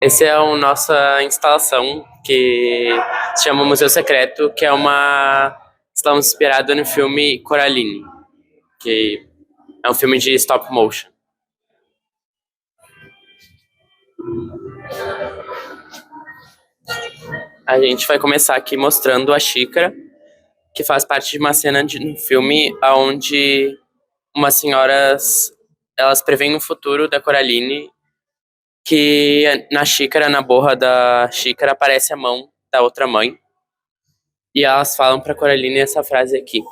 Essa é a nossa instalação que se chama Museu Secreto, que é uma instalação inspirada no filme Coraline, que é um filme de stop motion. A gente vai começar aqui mostrando a xícara, que faz parte de uma cena de um filme onde umas senhoras elas preveem o futuro da Coraline, que na xícara, na borra da xícara, aparece a mão da outra mãe. E elas falam pra Coraline essa frase aqui, que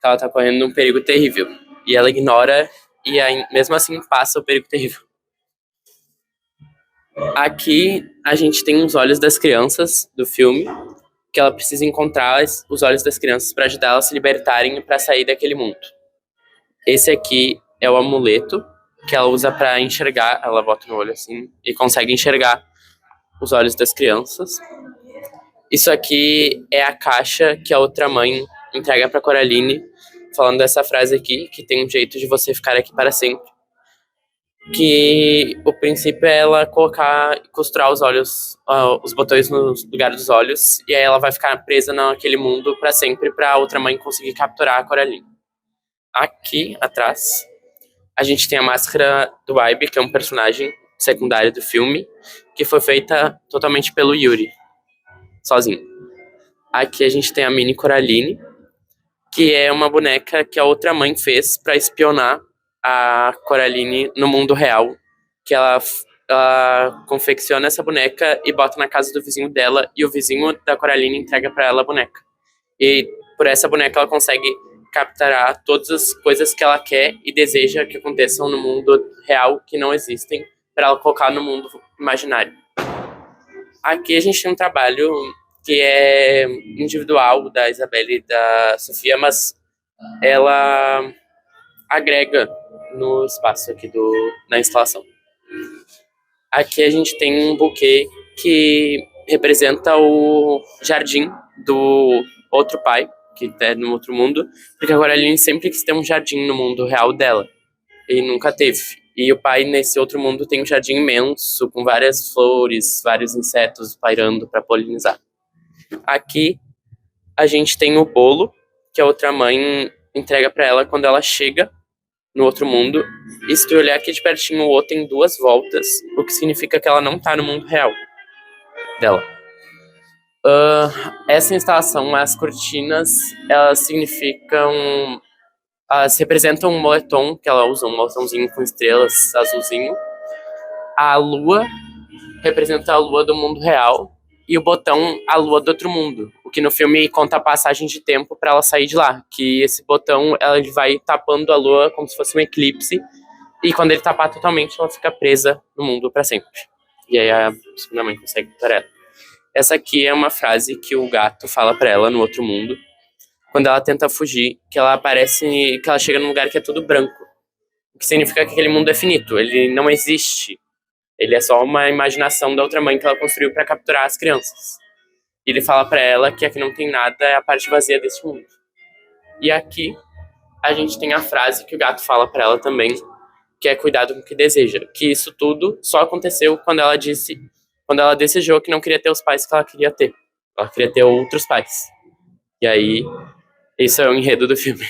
ela tá correndo um perigo terrível. E ela ignora e mesmo assim passa o perigo terrível. Aqui a gente tem os olhos das crianças do filme, que ela precisa encontrar os olhos das crianças para ajudar elas a se libertarem e para sair daquele mundo. Esse aqui é o amuleto que ela usa para enxergar, ela bota no olho assim e consegue enxergar os olhos das crianças. Isso aqui é a caixa que a outra mãe entrega para Coraline, falando dessa frase aqui, que tem um jeito de você ficar aqui para sempre. Que o princípio é ela costurar os olhos, os botões no lugar dos olhos, e aí ela vai ficar presa naquele mundo para sempre, para a outra mãe conseguir capturar a Coraline. Aqui atrás, a gente tem a máscara do Ibe, que é um personagem secundário do filme, que foi feita totalmente pelo Yuri, sozinho. Aqui a gente tem a mini Coraline, que é uma boneca que a outra mãe fez para espionar a Coraline no mundo real, que ela confecciona essa boneca e bota na casa do vizinho dela, e o vizinho da Coraline entrega para ela a boneca. E por essa boneca ela consegue capturar todas as coisas que ela quer e deseja que aconteçam no mundo real que não existem, para ela colocar no mundo imaginário. Aqui a gente tem um trabalho que é individual da Isabelle e da Sofia, mas ela agrega no espaço aqui na instalação. Aqui a gente tem um buquê que representa o jardim do outro pai, que é no outro mundo, porque a Coraline sempre quis ter um jardim no mundo real dela, e nunca teve. E o pai, nesse outro mundo, tem um jardim imenso, com várias flores, vários insetos pairando para polinizar. Aqui a gente tem o bolo, que a outra mãe entrega para ela quando ela chega no outro mundo. E se tu olhar aqui de pertinho, o O tem 2 voltas, o que significa que ela não tá no mundo real dela. Essa instalação, as cortinas, elas significam... Elas representam um moletom que ela usa, um moletomzinho com estrelas azulzinho. A lua representa a lua do mundo real. E o botão, a lua do outro mundo. O que no filme conta a passagem de tempo para ela sair de lá. Que esse botão, ele vai tapando a lua como se fosse um eclipse. E quando ele tapar totalmente, ela fica presa no mundo para sempre. E aí a segunda mãe consegue para ela. Essa aqui é uma frase que o gato fala para ela no outro mundo. Quando ela tenta fugir, que ela chega num lugar que é tudo branco. O que significa que aquele mundo é finito. Ele não existe. Ele é só uma imaginação da outra mãe que ela construiu para capturar as crianças. E ele fala para ela que aqui não tem nada, é a parte vazia desse mundo. E aqui a gente tem a frase que o gato fala para ela também, que é cuidado com o que deseja. Que isso tudo só aconteceu quando ela desejou que não queria ter os pais que ela queria ter. Ela queria ter outros pais. E aí, isso é o enredo do filme.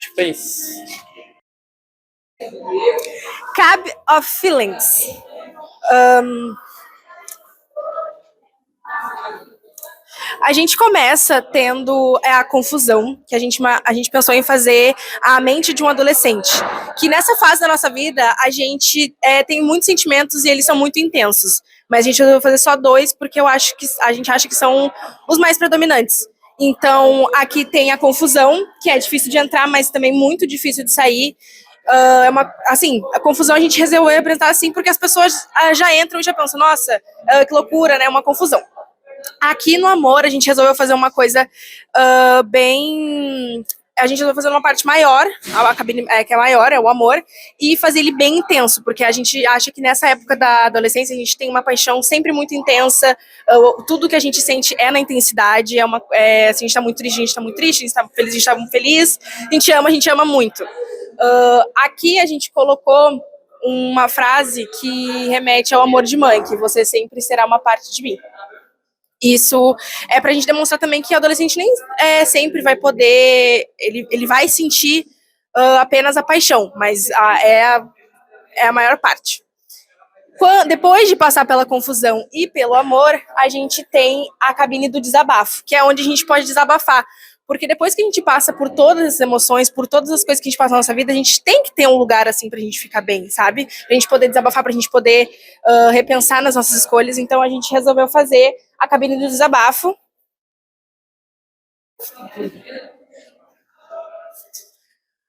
Tipo, é isso. Cab of Feelings. A gente começa tendo a confusão, que a gente pensou em fazer a mente de um adolescente. Que nessa fase da nossa vida, a gente tem muitos sentimentos e eles são muito intensos. Mas a gente resolveu fazer só 2, porque a gente acha que são os mais predominantes. Então, aqui tem a confusão, que é difícil de entrar, mas também muito difícil de sair. A confusão a gente resolveu representar assim, porque as pessoas já entram e já pensam, nossa, que loucura, né? Uma confusão. Aqui no amor, a gente resolveu fazer uma coisa bem... A gente resolveu fazer uma parte maior, a cabine que é maior, é o amor, e fazer ele bem intenso, porque a gente acha que nessa época da adolescência a gente tem uma paixão sempre muito intensa, tudo que a gente sente é na intensidade, se a gente tá muito triste, a gente tá muito triste, se a gente tá feliz, a gente tá muito feliz, a gente ama muito. Aqui a gente colocou uma frase que remete ao amor de mãe, que você sempre será uma parte de mim. Isso é pra gente demonstrar também que o adolescente nem sempre vai poder, ele vai sentir apenas a paixão, mas é a maior parte. Depois de passar pela confusão e pelo amor, a gente tem a cabine do desabafo, que é onde a gente pode desabafar. Porque depois que a gente passa por todas as emoções, por todas as coisas que a gente passa na nossa vida, a gente tem que ter um lugar assim pra gente ficar bem, sabe? Pra gente poder desabafar, pra gente poder repensar nas nossas escolhas. Então a gente resolveu fazer a cabine do desabafo.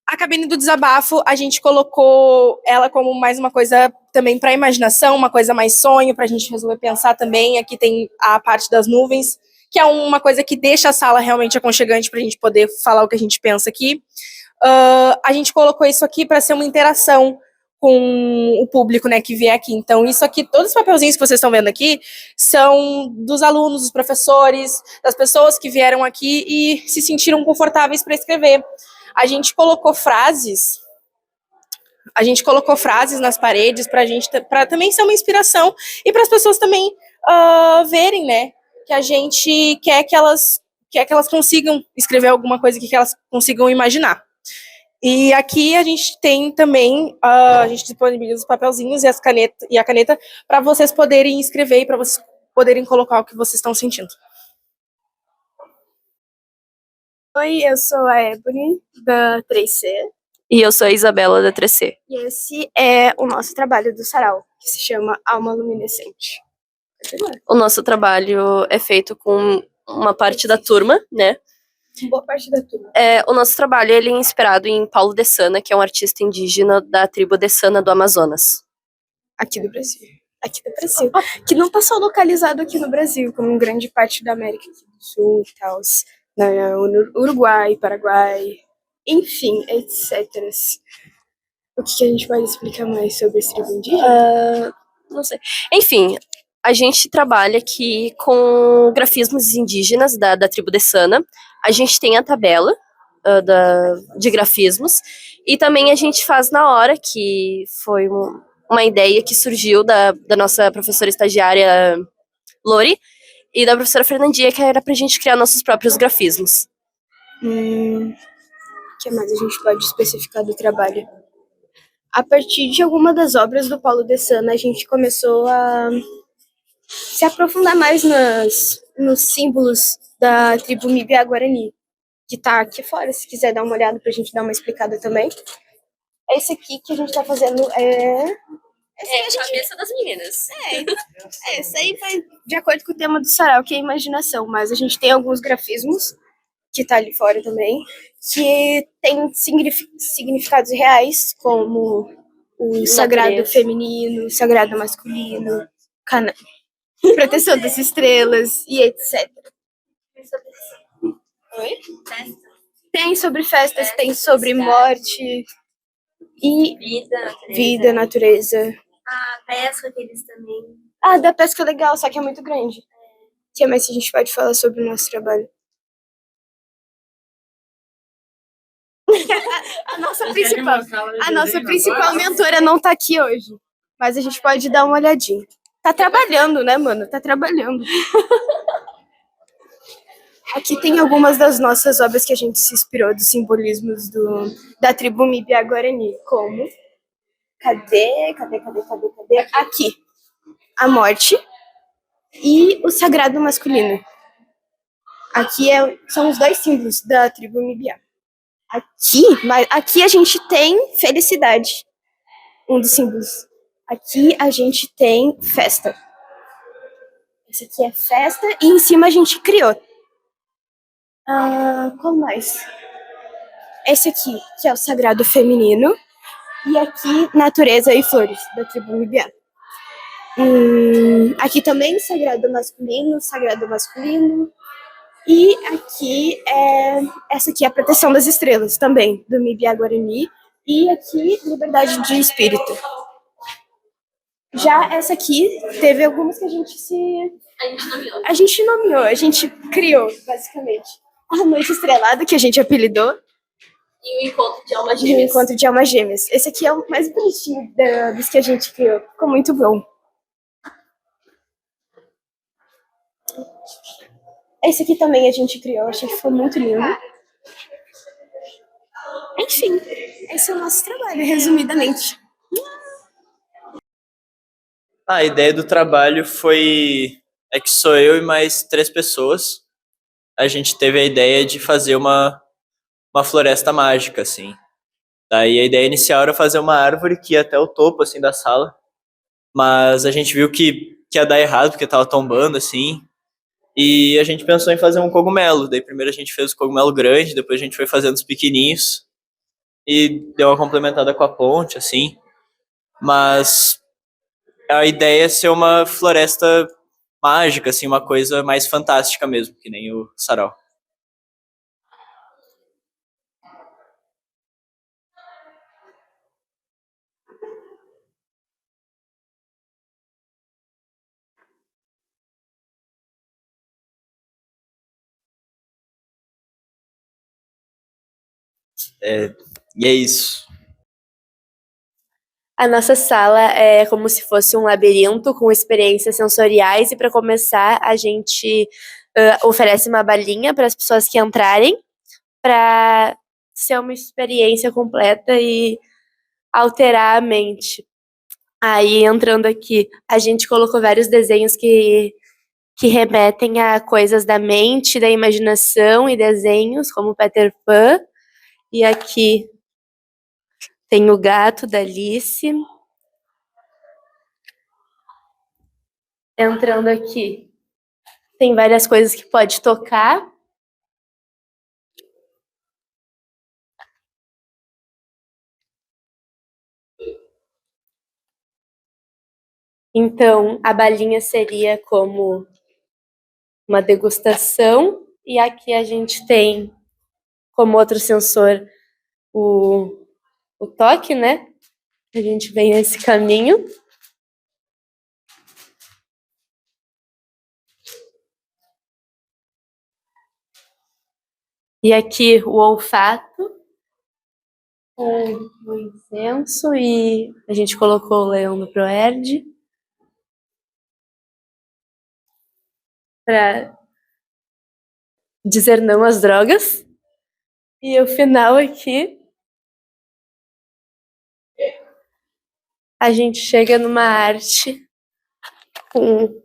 A cabine do desabafo, a gente colocou ela como mais uma coisa também para imaginação, uma coisa mais sonho, para a gente resolver pensar também. Aqui tem a parte das nuvens, que é uma coisa que deixa a sala realmente aconchegante para a gente poder falar o que a gente pensa aqui. A gente colocou isso aqui para ser uma interação com o público, né, que vier aqui. Então, isso aqui, todos os papelzinhos que vocês estão vendo aqui, são dos alunos, dos professores, das pessoas que vieram aqui e se sentiram confortáveis para escrever. A gente colocou frases nas paredes para também ser uma inspiração e para as pessoas também verem, né, que a gente quer que elas consigam escrever alguma coisa que elas consigam imaginar. E aqui a gente tem também, a gente disponibiliza os papelzinhos e a caneta para vocês poderem escrever e para vocês poderem colocar o que vocês estão sentindo. Oi, eu sou a Ebony, da 3C. E eu sou a Isabela, da 3C. E esse é o nosso trabalho do Sarau, que se chama Alma Luminescente. O nosso trabalho é feito com uma parte da turma, né? Boa parte da turma. O nosso trabalho ele é inspirado em Paulo de Sana, que é um artista indígena da tribo de Sana do Amazonas. Aqui do Brasil. Que não está só localizado aqui no Brasil, como em grande parte da América do Sul e tal. No Uruguai, Paraguai, enfim, etc. O que a gente pode explicar mais sobre esse tribo indígena? Não sei. Enfim, a gente trabalha aqui com grafismos indígenas da tribo de Sana. A gente tem a tabela de grafismos e também a gente faz na hora, que foi uma ideia que surgiu da nossa professora estagiária Lori, e da professora Fernandinha, que era pra gente criar nossos próprios grafismos. O que mais a gente pode especificar do trabalho? A partir de alguma das obras do Paulo de Sana, a gente começou a se aprofundar mais nos símbolos da tribo Mibiá-Guarani, que tá aqui fora, se quiser dar uma olhada pra gente dar uma explicada também. Esse aqui que a gente tá fazendo a cabeça das meninas. Isso aí vai de acordo com o tema do sarau, que é a imaginação, mas a gente tem alguns grafismos, que tá ali fora também, que tem significados reais, como o sagrado feminino, o sagrado masculino, proteção das estrelas e etc. Oi? Tem sobre festas, tem sobre morte e vida, natureza. A pesca deles também. Da pesca é legal, só que é muito grande. O que mais a gente pode falar sobre o nosso trabalho? A nossa principal mentora não tá aqui hoje, mas a gente pode dar uma olhadinha. Tá trabalhando, né, mano? Tá trabalhando. Aqui tem algumas das nossas obras que a gente se inspirou dos simbolismos da tribo Mibiá-Guarani, como... Cadê? Aqui. A morte e o sagrado masculino. Aqui são os dois símbolos da tribo Mibiá. Aqui a gente tem felicidade, um dos símbolos. Aqui a gente tem festa. Esse aqui é festa e em cima a gente criou. Qual mais? Esse aqui, que é o sagrado feminino. E aqui, natureza e flores, da tribo Mibiá. Aqui também, sagrado masculino. E aqui, essa aqui é a proteção das estrelas, também, do Mibiá-Guarani. E aqui, liberdade de espírito. Já essa aqui, teve algumas que a gente nomeou, a gente criou, basicamente. A noite estrelada, que a gente apelidou. E o encontro de almas E o gêmeas. encontro de almas gêmeas. Esse aqui é o mais bonitinho dos que a gente criou. Ficou muito bom. Esse aqui também a gente criou. Achei que ficou muito lindo. Enfim, esse é o nosso trabalho, resumidamente. A ideia do trabalho foi. É que sou eu e mais 3 pessoas. A gente teve a ideia de fazer uma floresta mágica, assim. Daí a ideia inicial era fazer uma árvore que ia até o topo, assim, da sala. Mas a gente viu que ia dar errado, porque tava tombando, assim. E a gente pensou em fazer um cogumelo. Daí primeiro a gente fez o cogumelo grande, depois a gente foi fazendo os pequenininhos. E deu uma complementada com a ponte, assim. Mas a ideia é ser uma floresta mágica, assim, uma coisa mais fantástica mesmo, que nem o sarau. E é isso. A nossa sala é como se fosse um labirinto com experiências sensoriais e para começar a gente oferece uma balinha para as pessoas que entrarem para ser uma experiência completa e alterar a mente. Aí entrando aqui, a gente colocou vários desenhos que remetem a coisas da mente, da imaginação e desenhos, como Peter Pan. E aqui tem o gato da Alice. Entrando aqui, tem várias coisas que pode tocar. Então, a balinha seria como uma degustação. E aqui a gente tem como outro sensor o toque, né? A gente vem nesse caminho. E aqui o olfato, com o incenso, e a gente colocou o leão do Proerd para dizer não às drogas. E o final aqui, a gente chega numa arte com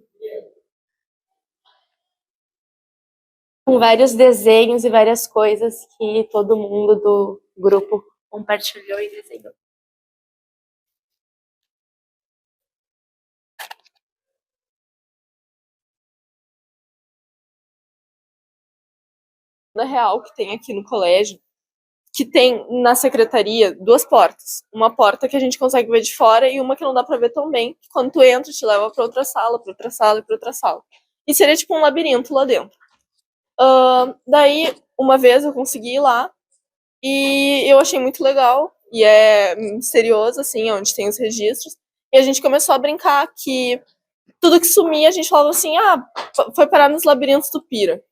vários desenhos e várias coisas que todo mundo do grupo compartilhou e desenhou. Real que tem aqui no colégio, que tem na secretaria 2 portas. Uma porta que a gente consegue ver de fora e uma que não dá pra ver tão bem, que quando tu entra te leva pra outra sala, pra outra sala e pra outra sala. E seria tipo um labirinto lá dentro. Daí, uma vez eu consegui ir lá e eu achei muito legal e é misterioso, assim, onde tem os registros. E a gente começou a brincar que tudo que sumia a gente falava assim, foi parar nos labirintos do Pira.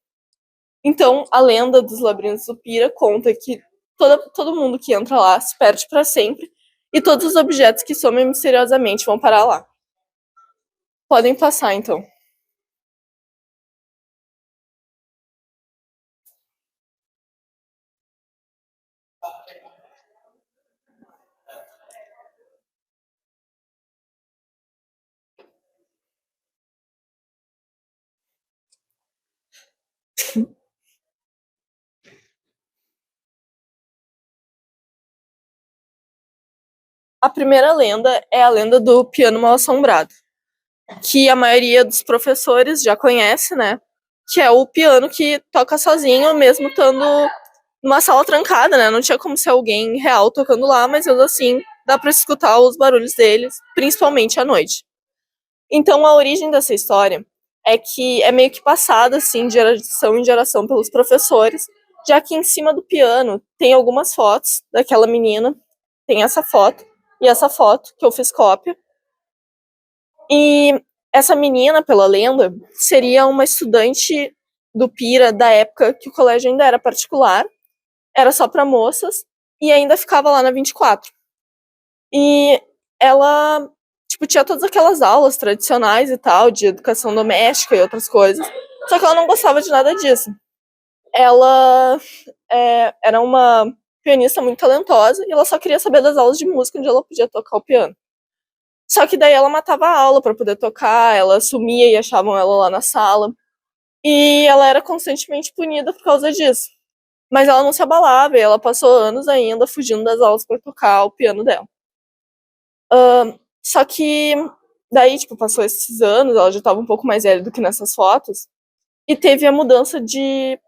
Então, a lenda dos labirintos do Pira conta que todo mundo que entra lá se perde para sempre e todos os objetos que somem misteriosamente vão parar lá. Podem passar, então. A primeira lenda é a lenda do piano mal-assombrado, que a maioria dos professores já conhece, né? Que é o piano que toca sozinho, mesmo estando numa sala trancada, né? Não tinha como ser alguém real tocando lá, mas mesmo assim dá para escutar os barulhos deles, principalmente à noite. Então a origem dessa história é que é meio que passada assim de geração em geração pelos professores, já que em cima do piano tem algumas fotos daquela menina, tem essa foto e essa foto que eu fiz cópia. E essa menina, pela lenda, seria uma estudante do Pira da época que o colégio ainda era particular, era só para moças, e ainda ficava lá na 24. E ela, tipo, tinha todas aquelas aulas tradicionais e tal, de educação doméstica e outras coisas, só que ela não gostava de nada disso. Ela era uma pianista muito talentosa e ela só queria saber das aulas de música onde ela podia tocar o piano. Só que daí ela matava a aula para poder tocar, ela sumia e achavam ela lá na sala. E ela era constantemente punida por causa disso. Mas ela não se abalava e ela passou anos ainda fugindo das aulas para tocar o piano dela. Só que daí, tipo, passou esses anos, ela já estava um pouco mais velha do que nessas fotos, e teve a mudança de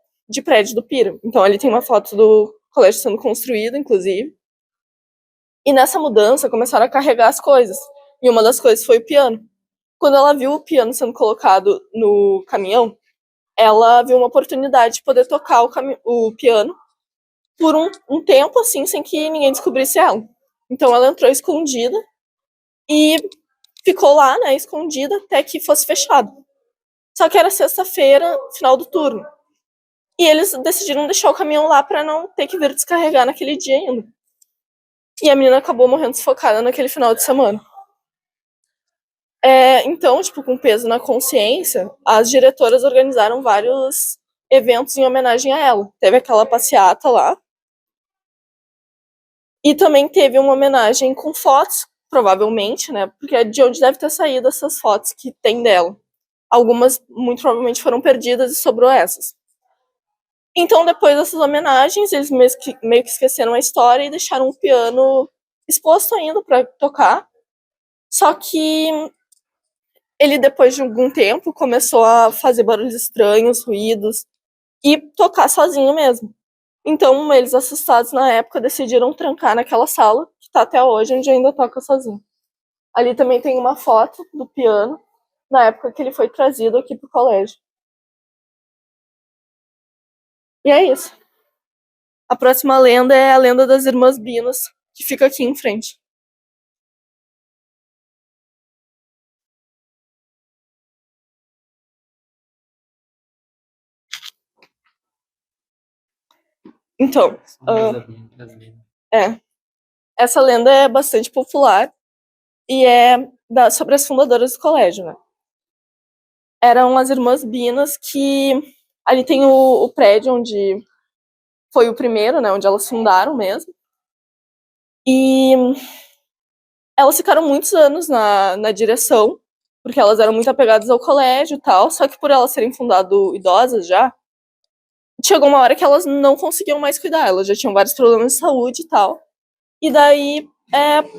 prédio do Pira. Então ali tem uma foto do colégio sendo construído, inclusive. E nessa mudança começaram a carregar as coisas. E uma das coisas foi o piano. Quando ela viu o piano sendo colocado no caminhão, ela viu uma oportunidade de poder tocar o piano por um tempo, assim, sem que ninguém descobrisse ela. Então ela entrou escondida e ficou lá, né, escondida até que fosse fechado. Só que era sexta-feira, final do turno. E eles decidiram deixar o caminhão lá para não ter que vir descarregar naquele dia ainda. E a menina acabou morrendo sufocada naquele final de semana. Então, tipo, com peso na consciência, as diretoras organizaram vários eventos em homenagem a ela. Teve aquela passeata lá. E também teve uma homenagem com fotos, provavelmente, né? Porque é de onde deve ter saído essas fotos que tem dela. Algumas, muito provavelmente, foram perdidas e sobrou essas. Então, depois dessas homenagens, eles meio que esqueceram a história e deixaram o piano exposto ainda para tocar. Só que ele, depois de algum tempo, começou a fazer barulhos estranhos, ruídos, e tocar sozinho mesmo. Então, eles, assustados na época, decidiram trancar naquela sala, que tá até hoje, onde ainda toca sozinho. Ali também tem uma foto do piano, na época que ele foi trazido aqui pro colégio. E é isso. A próxima lenda é a lenda das Irmãs Binas, que fica aqui em frente. Então, essa lenda é bastante popular e é sobre as fundadoras do colégio, né? Eram as Irmãs Binas que... Ali tem o prédio onde foi o primeiro, né? Onde elas fundaram mesmo. E elas ficaram muitos anos na direção, porque elas eram muito apegadas ao colégio e tal, só que por elas serem fundado idosas já, chegou uma hora que elas não conseguiam mais cuidar, elas já tinham vários problemas de saúde e tal. E daí,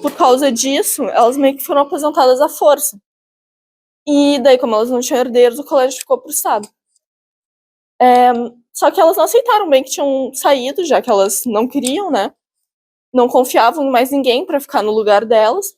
por causa disso, elas meio que foram aposentadas à força. E daí, como elas não tinham herdeiros, o colégio ficou pro Estado. Só que elas não aceitaram bem que tinham saído, já que elas não queriam, né? Não confiavam em mais ninguém para ficar no lugar delas.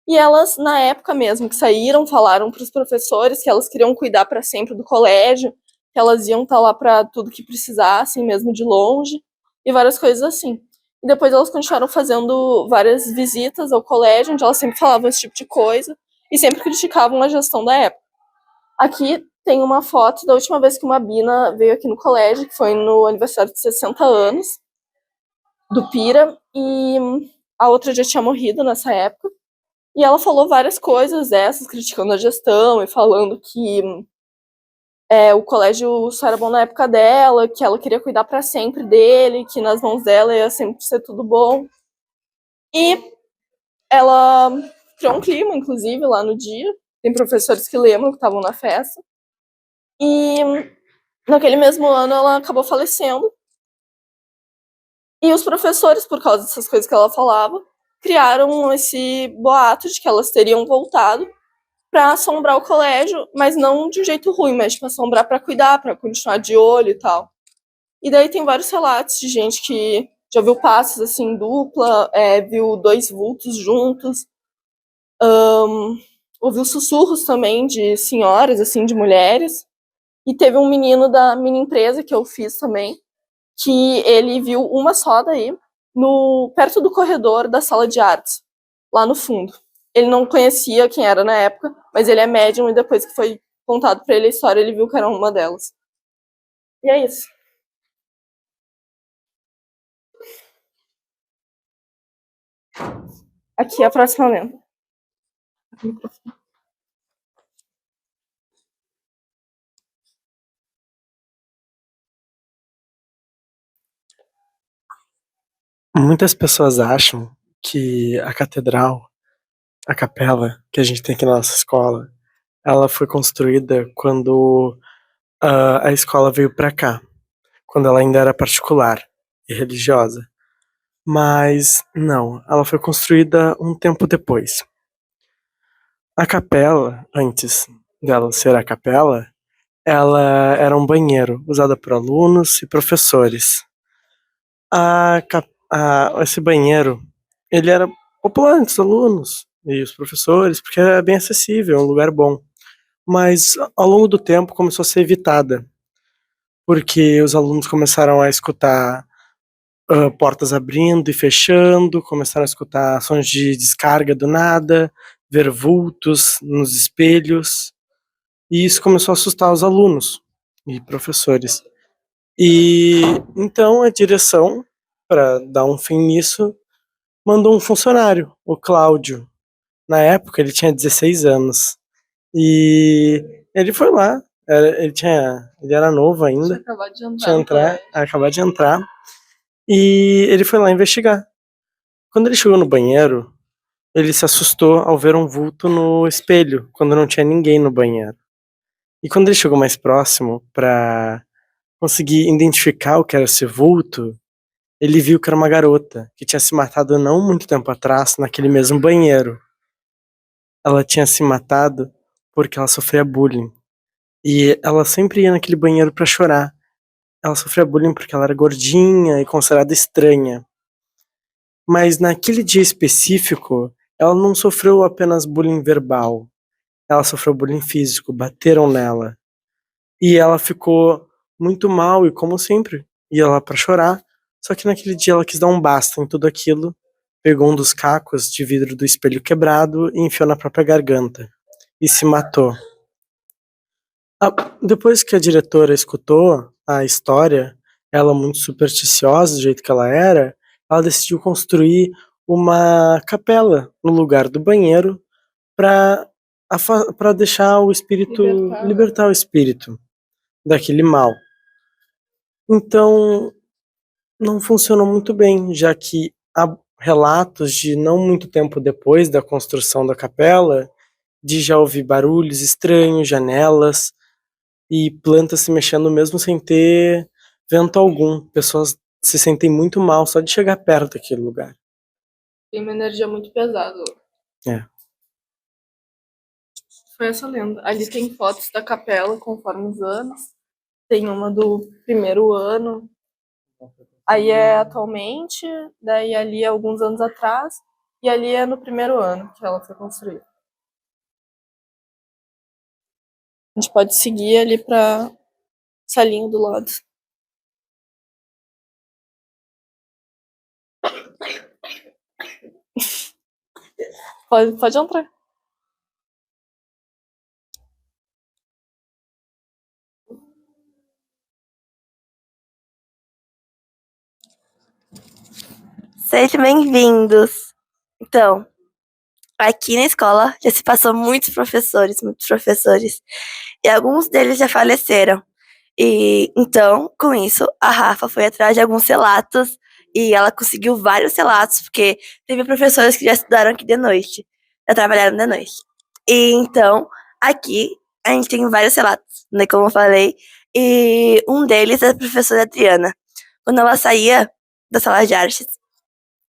E elas, na época mesmo que saíram, falaram para os professores que elas queriam cuidar para sempre do colégio, que elas iam estar lá para tudo que precisassem, mesmo de longe, e várias coisas assim. E depois elas continuaram fazendo várias visitas ao colégio, onde elas sempre falavam esse tipo de coisa, e sempre criticavam a gestão da época. Aqui tem uma foto da última vez que uma Bina veio aqui no colégio, que foi no aniversário de 60 anos, do Pira, e a outra já tinha morrido nessa época. E ela falou várias coisas dessas, criticando a gestão e falando que o colégio só era bom na época dela, que ela queria cuidar para sempre dele, que nas mãos dela ia sempre ser tudo bom. E ela criou um clima, inclusive, lá no dia. Tem professores que lembram que estavam na festa. E naquele mesmo ano ela acabou falecendo. E os professores, por causa dessas coisas que ela falava, criaram esse boato de que elas teriam voltado para assombrar o colégio, mas não de um jeito ruim, mas tipo, assombrar para cuidar, para continuar de olho e tal. E daí tem vários relatos de gente que já viu passos assim em dupla, viu dois vultos juntos, ouviu sussurros também de senhoras, assim, de mulheres. E teve um menino da minha empresa que eu fiz também, que ele viu uma só daí, perto do corredor da sala de artes, lá no fundo. Ele não conhecia quem era na época, mas ele é médium e depois que foi contado pra ele a história, ele viu que era uma delas. E é isso. Aqui é a próxima lenda. Muitas pessoas acham que a catedral, a capela que a gente tem aqui na nossa escola, ela foi construída quando a escola veio para cá, quando ela ainda era particular e religiosa. Mas não, ela foi construída um tempo depois. A capela, antes dela ser a capela, ela era um banheiro usado por alunos e professores. Esse banheiro, ele era popular entre os alunos e os professores, porque era bem acessível, um lugar bom. Mas ao longo do tempo começou a ser evitada, porque os alunos começaram a escutar portas abrindo e fechando, começaram a escutar sons de descarga do nada, ver vultos nos espelhos, e isso começou a assustar os alunos e professores. E então a direção, para dar um fim nisso, mandou um funcionário, o Cláudio. Na época ele tinha 16 anos. E ele foi lá, ele era novo ainda, acabado de entrar, e ele foi lá investigar. Quando ele chegou no banheiro, ele se assustou ao ver um vulto no espelho, quando não tinha ninguém no banheiro. E quando ele chegou mais próximo para conseguir identificar o que era esse vulto, ele viu que era uma garota que tinha se matado não muito tempo atrás naquele mesmo banheiro. Ela tinha se matado porque ela sofria bullying. E ela sempre ia naquele banheiro pra chorar. Ela sofria bullying porque ela era gordinha e considerada estranha. Mas naquele dia específico, ela não sofreu apenas bullying verbal. Ela sofreu bullying físico, bateram nela. E ela ficou muito mal e, como sempre, ia lá pra chorar. Só que naquele dia ela quis dar um basta em tudo aquilo, pegou um dos cacos de vidro do espelho quebrado e enfiou na própria garganta. E se matou. Depois que a diretora escutou a história, ela muito supersticiosa do jeito que ela decidiu construir uma capela no lugar do banheiro para deixar o espírito, libertar o espírito daquele mal. Então, não funcionou muito bem, já que há relatos de não muito tempo depois da construção da capela, de já ouvir barulhos estranhos, janelas e plantas se mexendo mesmo sem ter vento algum. Pessoas se sentem muito mal só de chegar perto daquele lugar. Tem uma energia muito pesada. É. Foi essa lenda. Ali tem fotos da capela conforme os anos. Tem uma do primeiro ano. Aí é atualmente, daí ali é alguns anos atrás, e ali é no primeiro ano que ela foi construída. A gente pode seguir ali pra salinha do lado. Pode entrar. Sejam bem-vindos. Então, aqui na escola já se passou muitos professores. E alguns deles já faleceram. E então, com isso, a Rafa foi atrás de alguns relatos e ela conseguiu vários relatos, porque teve professores que já estudaram aqui de noite, já trabalharam de noite. E então, aqui a gente tem vários relatos, né, como eu falei, e um deles é a professora Adriana. Quando ela saía da sala de artes,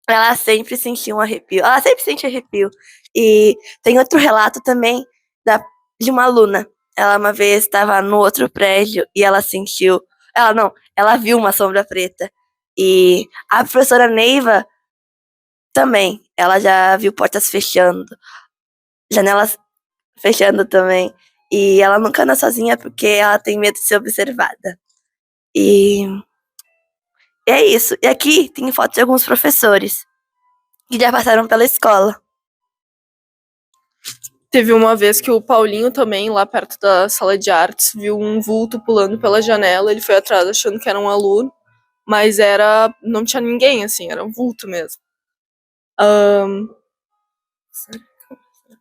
ela sempre sentia um arrepio. Ela sempre sente arrepio. E tem outro relato também de uma aluna. Ela uma vez estava no outro prédio e ela sentiu. Ela viu uma sombra preta. E a professora Neiva também. Ela já viu portas fechando, janelas fechando também. E ela nunca anda sozinha porque ela tem medo de ser observada. E é isso. E aqui tem fotos de alguns professores que já passaram pela escola. Teve uma vez que o Paulinho também, lá perto da sala de artes, viu um vulto pulando pela janela. Ele foi atrás achando que era um aluno, mas não tinha ninguém, assim, era um vulto mesmo.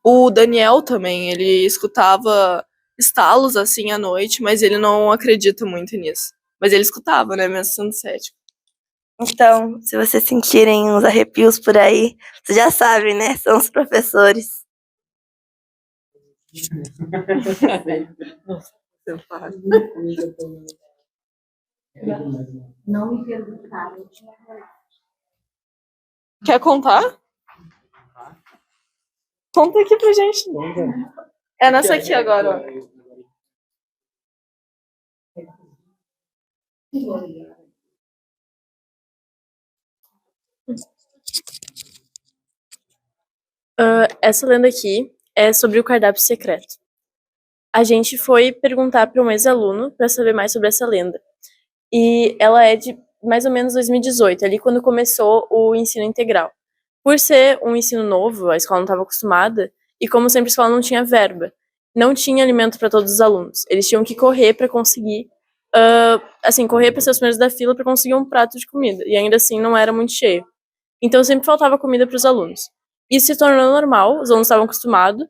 O Daniel também, ele escutava estalos assim à noite, mas ele não acredita muito nisso. Mas ele escutava, né, mesmo sendo cético. Então, se vocês sentirem uns arrepios por aí, vocês já sabem, né? São os professores. Não me perguntaram. Quer contar? Conta aqui pra gente. É nessa aqui agora, ó. Essa lenda aqui é sobre o cardápio secreto. A gente foi perguntar para um ex-aluno para saber mais sobre essa lenda. E ela é de mais ou menos 2018, ali quando começou o ensino integral. Por ser um ensino novo, a escola não estava acostumada, e como sempre a escola não tinha verba, não tinha alimento para todos os alunos. Eles tinham que correr para conseguir, correr para ser os primeiros da fila para conseguir um prato de comida. E ainda assim não era muito cheio. Então sempre faltava comida para os alunos. Isso se tornou normal, os alunos estavam acostumados,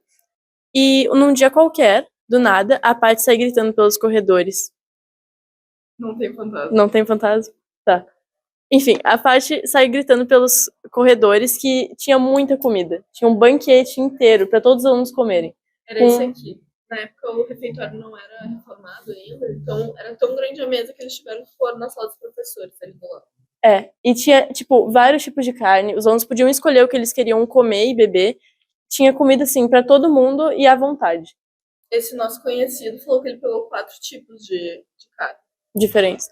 e num dia qualquer, do nada, a Paty sai gritando pelos corredores. Não tem fantasma. Não tem fantasma? Tá. Enfim, a Paty sai gritando pelos corredores que tinha muita comida. Tinha um banquete inteiro para todos os alunos comerem. Era isso aqui. Na época o refeitório não era reformado ainda, então era tão grande a mesa que eles tiveram que pôr na sala dos professores ali do lado. E tinha, tipo, vários tipos de carne. Os alunos podiam escolher o que eles queriam comer e beber. Tinha comida, assim, para todo mundo e à vontade. Esse nosso conhecido falou que ele pegou 4 tipos de carne. Diferentes.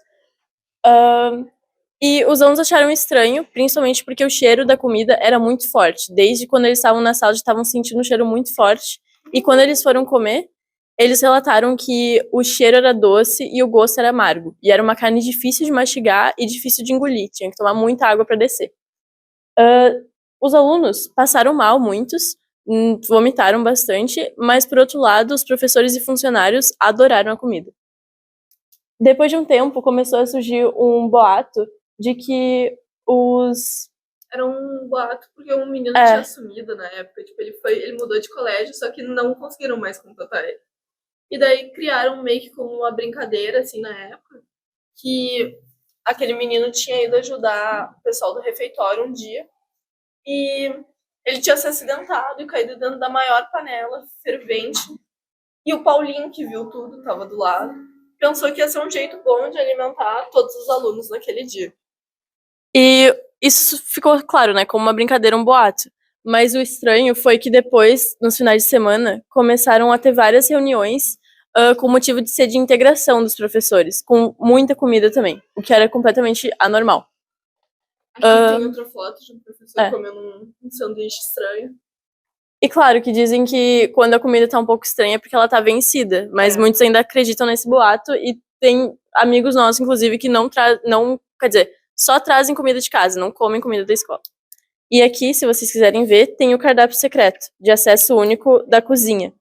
E os alunos acharam estranho, principalmente porque o cheiro da comida era muito forte. Desde quando eles estavam na sala, já estavam sentindo um cheiro muito forte. E quando eles foram comer, eles relataram que o cheiro era doce e o gosto era amargo. E era uma carne difícil de mastigar e difícil de engolir. Tinha que tomar muita água para descer. Os alunos passaram mal, muitos, vomitaram bastante, mas, por outro lado, os professores e funcionários adoraram a comida. Depois de um tempo, começou a surgir um boato de que os... Era um boato porque um menino tinha sumido na época. Tipo, ele mudou de colégio, só que não conseguiram mais contatar ele. E daí criaram meio que como uma brincadeira, assim, na época, que aquele menino tinha ido ajudar o pessoal do refeitório um dia e ele tinha se acidentado e caído dentro da maior panela fervente. E o Paulinho, que viu tudo, estava do lado, pensou que ia ser um jeito bom de alimentar todos os alunos naquele dia. E isso ficou claro, né, como uma brincadeira, um boato. Mas o estranho foi que depois, nos finais de semana, começaram a ter várias reuniões com o motivo de ser de integração dos professores, com muita comida também, o que era completamente anormal. Aqui tem outra foto de um professor comendo um sanduíche estranho. E claro que dizem que quando a comida tá um pouco estranha é porque ela tá vencida, mas muitos ainda acreditam nesse boato e tem amigos nossos, inclusive, que só trazem comida de casa, não comem comida da escola. E aqui, se vocês quiserem ver, tem o cardápio secreto, de acesso único da cozinha,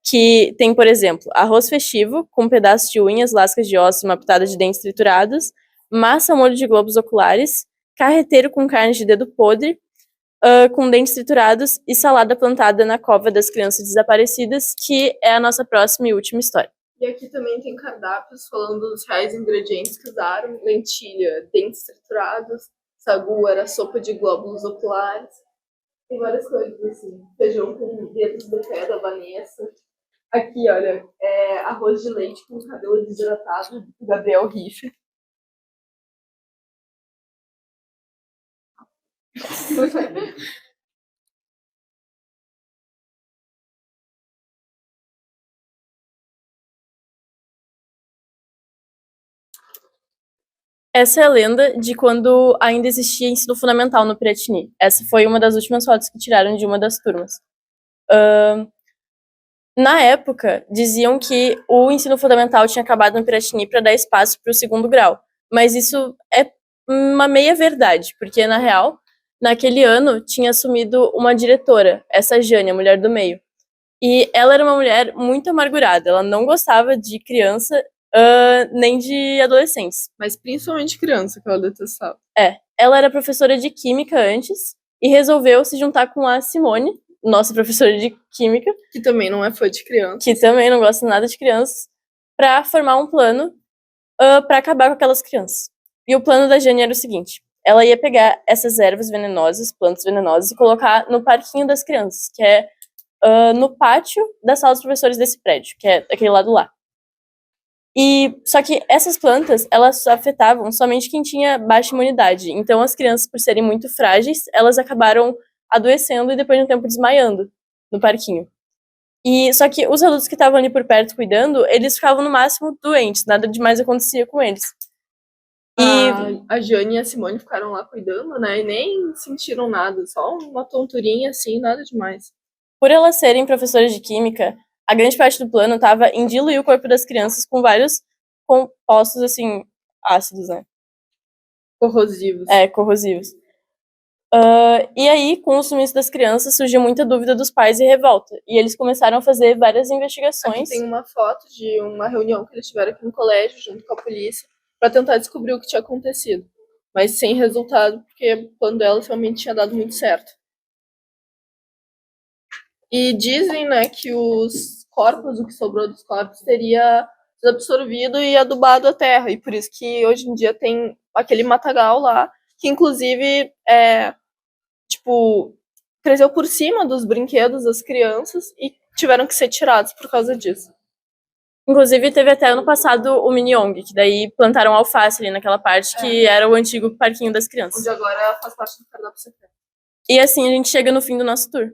que tem, por exemplo, arroz festivo, com pedaços de unhas, lascas de ossos e uma pitada de dentes triturados, massa ao molho de globos oculares, carreteiro com carne de dedo podre, com dentes triturados e salada plantada na cova das crianças desaparecidas, que é a nossa próxima e última história. E aqui também tem cardápios falando dos reais ingredientes que usaram: lentilha, dentes triturados, sagu era sopa de glóbulos oculares. Tem várias coisas assim. Feijão com dedos do pé da Vanessa. Aqui, olha, arroz de leite com cabelo desidratado do Gabriel Riffe. Essa é a lenda de quando ainda existia ensino fundamental no Piratini. Essa foi uma das últimas fotos que tiraram de uma das turmas. Na época, diziam que o ensino fundamental tinha acabado no Piratini para dar espaço para o segundo grau. Mas isso é uma meia-verdade, porque, na real, naquele ano tinha assumido uma diretora, essa Jane, a mulher do meio. E ela era uma mulher muito amargurada, ela não gostava de criança nem de adolescentes. Mas principalmente criança, que ela detestava. Ela era professora de química antes, e resolveu se juntar com a Simone, nossa professora de química, Que também não é fã de criança. que também não gosta nada de crianças, para formar um plano para acabar com aquelas crianças. E o plano da Jane era o seguinte: ela ia pegar essas ervas venenosas, plantas venenosas, e colocar no parquinho das crianças, que é no pátio da sala dos professores desse prédio, que é daquele lado lá. E só que essas plantas, elas afetavam somente quem tinha baixa imunidade. Então as crianças, por serem muito frágeis, elas acabaram adoecendo e depois de um tempo desmaiando no parquinho. E só que os adultos que estavam ali por perto cuidando, eles ficavam no máximo doentes, nada demais acontecia com eles. E A Jane e a Simone ficaram lá cuidando, né? E nem sentiram nada, só uma tonturinha assim, nada demais. por elas serem professoras de química, a grande parte do plano estava em diluir o corpo das crianças com vários compostos, assim, ácidos, né? Corrosivos. Corrosivos. E aí, com o sumiço das crianças, surgiu muita dúvida dos pais e revolta. E eles começaram a fazer várias investigações. Aqui tem uma foto de uma reunião que eles tiveram aqui no colégio, junto com a polícia, para tentar descobrir o que tinha acontecido. Mas sem resultado, porque o plano delas realmente tinha dado muito certo. E dizem, né, que os corpos, o que sobrou dos corpos, teria sido absorvido e adubado a terra. E por isso que hoje em dia tem aquele matagal lá, que inclusive cresceu por cima dos brinquedos das crianças e tiveram que ser tirados por causa disso. Inclusive, teve até ano passado o Miniong, que daí plantaram alface ali naquela parte, que era o antigo parquinho das crianças. Onde agora faz parte do cardápio secreto. E assim a gente chega no fim do nosso tour.